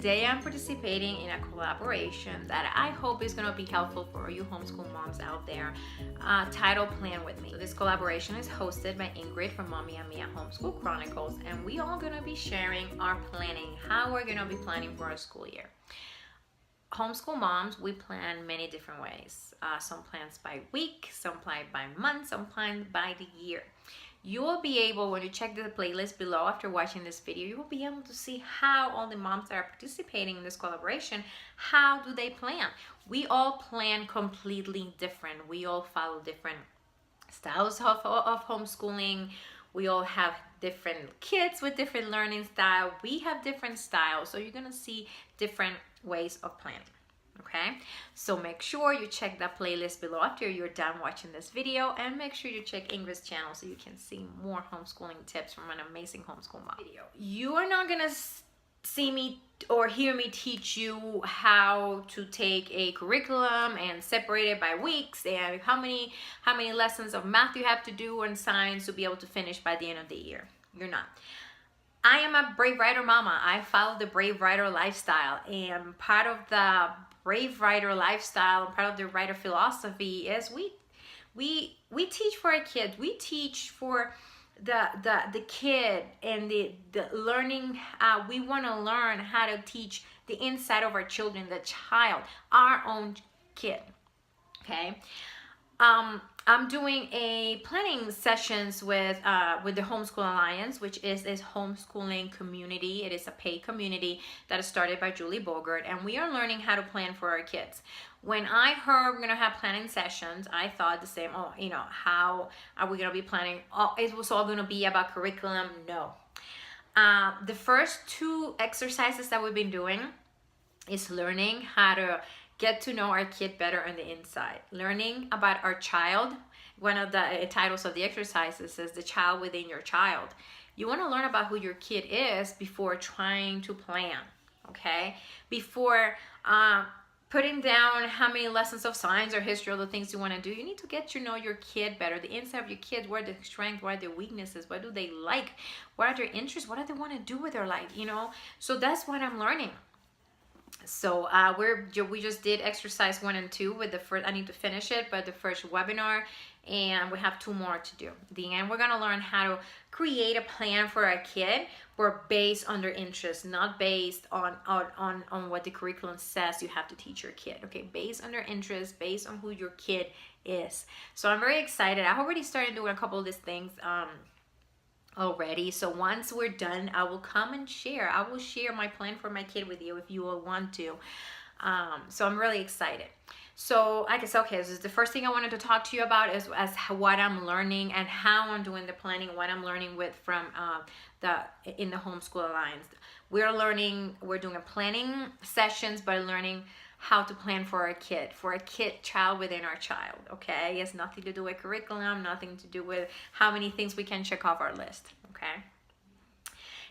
today I'm participating in a collaboration that I hope is going to be helpful for you homeschool moms out there, titled Plan With Me. So this collaboration is hosted by Ingrid from Mommy and Mia Homeschool Chronicles, and we all going to be sharing our planning, how we're going to be planning for our school year. Homeschool moms, we plan many different ways. Some plans by week, some plan by month, some plan by the year. You will be able, when you check the playlist below after watching this video, you will be able to see how all the moms that are participating in this collaboration, how do they plan. We all plan completely different. We all follow different styles of homeschooling. We all have different kids with different learning style. We have different styles, so you're gonna see different ways of planning. Okay, so make sure you check that playlist below after you're done watching this video, and make sure you check Ingrid's channel so you can see more homeschooling tips from an amazing homeschool mom. You are not gonna see me or hear me teach you how to take a curriculum and separate it by weeks and how many lessons of math you have to do and science to be able to finish by the end of the year. You're not. I am a Brave Writer mama. I follow the Brave Writer lifestyle, and part of the Brave Writer lifestyle, part of the writer philosophy is we teach for our kids. We teach for the kid and the learning. We want to learn how to teach the inside of our children, the child, our own kid. Okay. I'm doing a planning sessions with the Homeschool Alliance, which is this homeschooling community. It is a paid community that is started by Julie Bogart, and we are learning how to plan for our kids. When I heard we're gonna have planning sessions, I thought the same. Oh, you know, how are we gonna be planning? Oh, it was all gonna be about curriculum. No. The first two exercises that we've been doing is learning how to get to know our kid better on the inside. Learning about our child. One of the titles of the exercises is The Child Within Your Child. You want to learn about who your kid is before trying to plan, okay? Before putting down how many lessons of science or history or the things you want to do, you need to get to know your kid better. The inside of your kids, what are their strengths, what are their weaknesses, what do they like, what are their interests, what do they want to do with their life, you know? So that's what I'm learning. So we just did exercise 1 and 2 with the first. I need to finish it, but the first webinar, and we have 2 more to do. At the end, we're gonna learn how to create a plan for our kid, but based on their interests, not based on what the curriculum says you have to teach your kid. Okay, based on their interests, based on who your kid is. So I'm very excited. I've already started doing a couple of these things already. So once we're done, I will come and share. I will share my plan for my kid with you if you will want to. So I'm really excited. So I guess, okay, this is the first thing I wanted to talk to you about is what I'm learning and how I'm doing the planning, what I'm learning with from in the Homeschool Alliance. We're doing a planning sessions by learning how to plan for a child within our child, okay? It has nothing to do with curriculum, nothing to do with how many things we can check off our list, okay?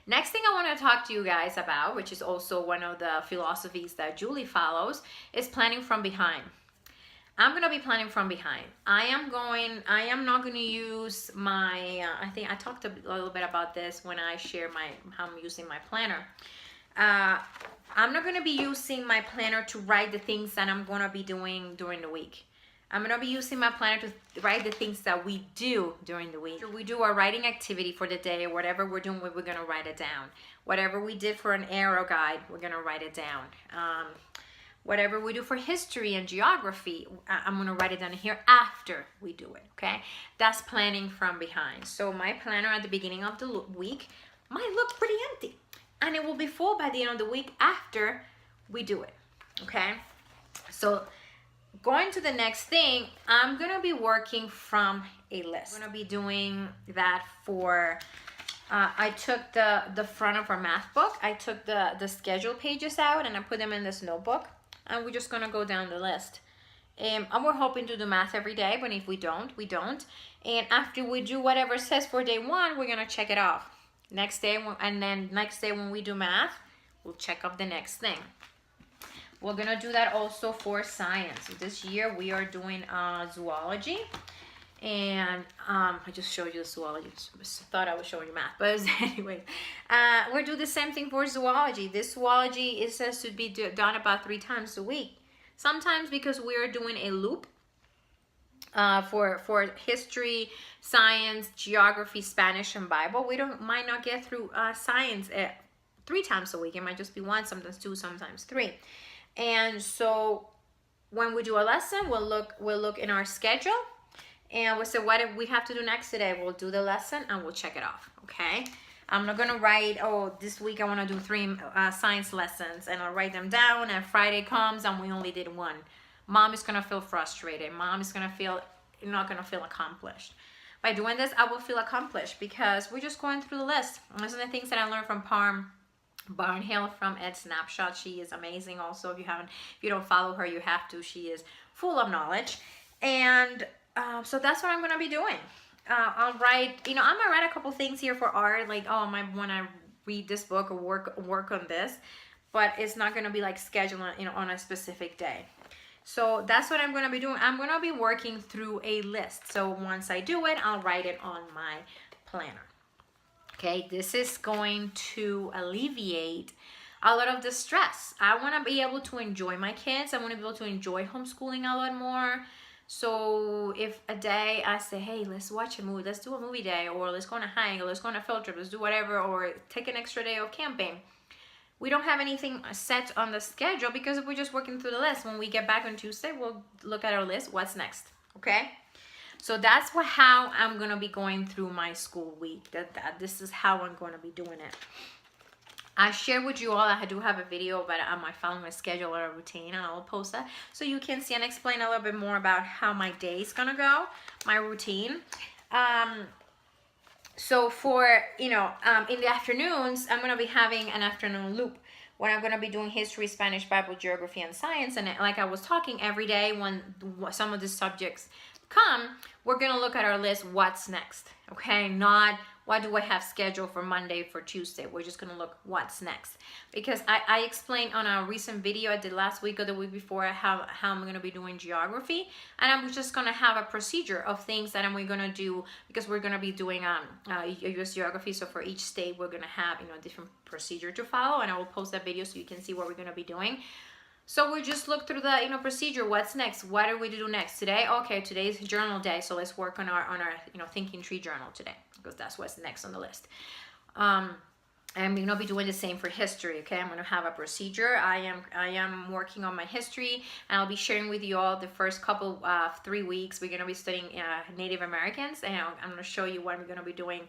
Next thing I want to talk to you guys about, which is also one of the philosophies that Julie follows, is planning from behind. I'm going to be planning from behind. I am not going to use my, I think I talked a little bit about this when I share how I'm using my planner. I'm not going to be using my planner to write the things that I'm going to be doing during the week. I'm going to be using my planner to write the things that we do during the week. We do our writing activity for the day, or whatever we're doing, we're going to write it down. Whatever we did for an arrow guide, we're going to write it down. Whatever we do for history and geography, I'm going to write it down here after we do it, okay? That's planning from behind. So my planner at the beginning of the week might look pretty empty, and it will be full by the end of the week after we do it, okay? So going to the next thing, I'm going to be working from a list. I'm going to be doing that for, I took the front of our math book. I took the schedule pages out and I put them in this notebook, and we're just going to go down the list. And we're hoping to do math every day, but if we don't, we don't. And after we do whatever it says for day 1, we're going to check it off. Next day, and then next day when we do math, we'll check off the next thing. We're gonna do that also for science. This year we are doing zoology, And I just showed you the zoology. Just thought I was showing you math, but anyway, we'll do the same thing for zoology. This zoology, it says to be done about 3 times a week. Sometimes because we're doing a loop for history, science, geography, Spanish, and Bible, we might not get through science 3 times a week. It might just be 1, sometimes 2, sometimes 3. And so when we do a lesson, we'll look in our schedule. And we'll say, what if we have to do next today? We'll do the lesson and we'll check it off, okay? I'm not gonna write, oh, this week I wanna do 3 science lessons, and I'll write them down, and Friday comes and we only did 1. Mom is gonna feel frustrated. Mom is gonna feel, not gonna feel accomplished. By doing this, I will feel accomplished because we're just going through the list. And those are the things that I learned from Barnhill from Ed Snapshot. She is amazing also. If you don't follow her, you have to. She is full of knowledge. And so that's what I'm going to be doing. I'll write, I'm going to write a couple things here for art, like, oh, I might want to read this book or work on this, but it's not going to be like scheduled, on a specific day. So that's what I'm going to be doing. I'm going to be working through a list. So once I do it, I'll write it on my planner. Okay, this is going to alleviate a lot of the stress. I want to be able to enjoy my kids. I want to be able to enjoy homeschooling a lot more. So if a day I say, hey, let's watch a movie, let's do a movie day, or let's go on a hike, or let's go on a field trip, let's do whatever, or take an extra day of camping. We don't have anything set on the schedule because we're just working through the list. When we get back on Tuesday, we'll look at our list, what's next, okay? So that's how I'm gonna be going through my school week. This is how I'm gonna be doing it. I share with you all, I do have a video about my following my schedule or a routine, and I'll post that so you can see and explain a little bit more about how my day is gonna go, my routine. So for, in the afternoons, I'm gonna be having an afternoon loop when I'm gonna be doing history, Spanish, Bible, geography, and science. And like I was talking, every day when some of the subjects come, we're gonna look at our list, what's next, okay? Not what do I have scheduled for Monday, for Tuesday. We're just gonna look what's next. Because I explained on a recent video I did last week or the week before how I'm gonna be doing geography, and I'm just gonna have a procedure of things that we're gonna do, because we're gonna be doing US geography. So for each state, we're gonna have a different procedure to follow, and I will post that video so you can see what we're gonna be doing. So we just look through the procedure. What's next? What are we to do next today? Okay, today's journal day, so let's work on our thinking tree journal today, because that's what's next on the list. And we're gonna be doing the same for history. Okay, I'm gonna have a procedure. I am working on my history, and I'll be sharing with you all the first couple 3 weeks. We're gonna be studying Native Americans, and I'm gonna show you what we're gonna be doing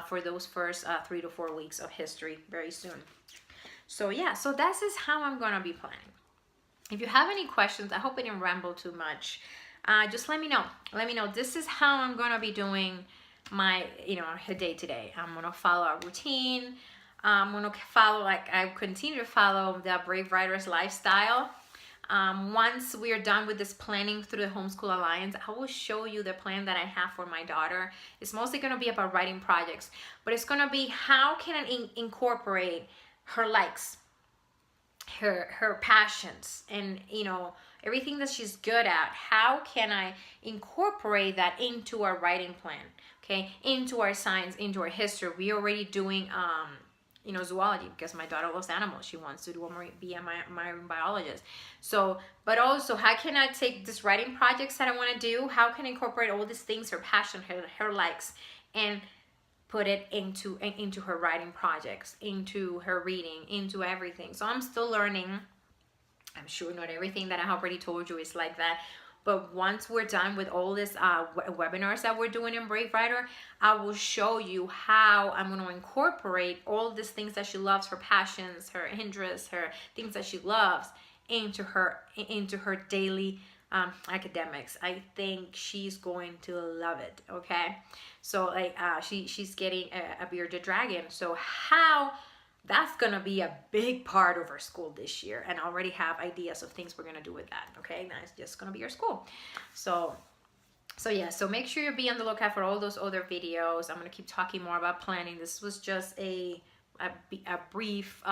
for those first 3 to 4 weeks of history very soon. So yeah, so this is how I'm gonna be planning. If you have any questions, I hope I didn't ramble too much. Just let me know. Let me know. This is how I'm gonna be doing my, day to day. I'm gonna follow a routine. I'm gonna follow, I continue to follow the Brave Writers lifestyle. Once we are done with this planning through the Homeschool Alliance, I will show you the plan that I have for my daughter. It's mostly gonna be about writing projects, but it's gonna be how can I incorporate her likes, her passions, and everything that she's good at. How can I incorporate that into our writing plan, okay, into our science, into our history? We already doing zoology, because my daughter loves animals. She wants to be a marine biologist. So, but also, how can I take these writing projects that I want to do, how can I incorporate all these things, her passion, her likes, and put it into her writing projects, into her reading, into everything. So I'm still learning. I'm sure not everything that I already told you is like that. But once we're done with all this webinars that we're doing in Brave Writer, I will show you how I'm going to incorporate all these things that she loves, her passions, her interests, her things that she loves, into her daily academics. I think she's going to love it. Okay, so she's getting a bearded dragon. So how that's gonna be a big part of our school this year, and I already have ideas of things we're gonna do with that. Okay, that's just gonna be our school. So yeah, so make sure you be on the lookout for all those other videos. I'm gonna keep talking more about planning. This was just a brief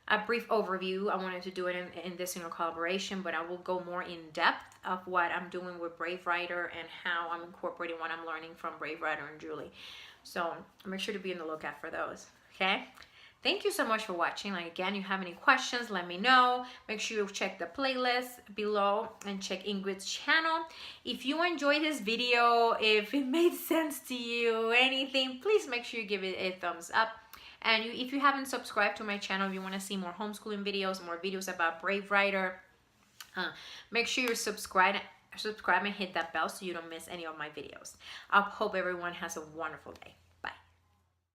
a brief overview. I wanted to do it in this collaboration, but I will go more in depth of what I'm doing with Brave Writer and how I'm incorporating what I'm learning from Brave Writer and Julie. So make sure to be on the lookout for those. Okay. Thank you so much for watching. Like, again, you have any questions, let me know. Make sure you check the playlist below and check Ingrid's channel. If you enjoyed this video, if it made sense to you, anything, please make sure you give it a thumbs up. And if you haven't subscribed to my channel, if you want to see more homeschooling videos, more videos about Brave Writer, make sure you subscribe and hit that bell so you don't miss any of my videos. I hope everyone has a wonderful day.